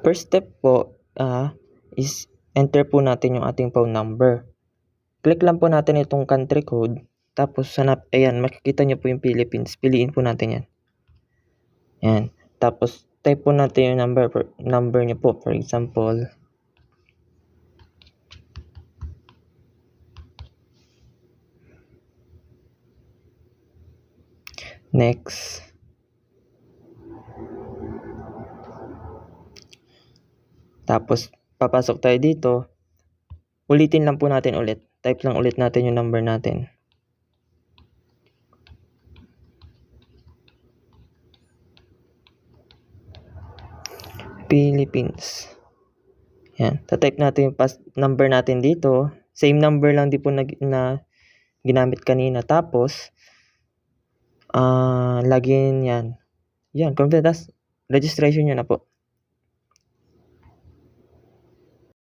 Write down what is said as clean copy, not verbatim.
First step po is enter po natin yung ating phone number. Click lang po natin itong country code. Tapos ayan, makikita nyo po yung Philippines. Piliin po natin yan. Yan. Tapos type po natin yung number nyo po. For example, next. Tapos papasok tayo dito. Ulitin lang po natin ulit. Type lang ulit natin yung number natin. Philippines. Yan. Type natin yung number natin dito. Same number lang din po na ginamit kanina. Tapos, login yan. Yan. Complete. Registration nyo na po.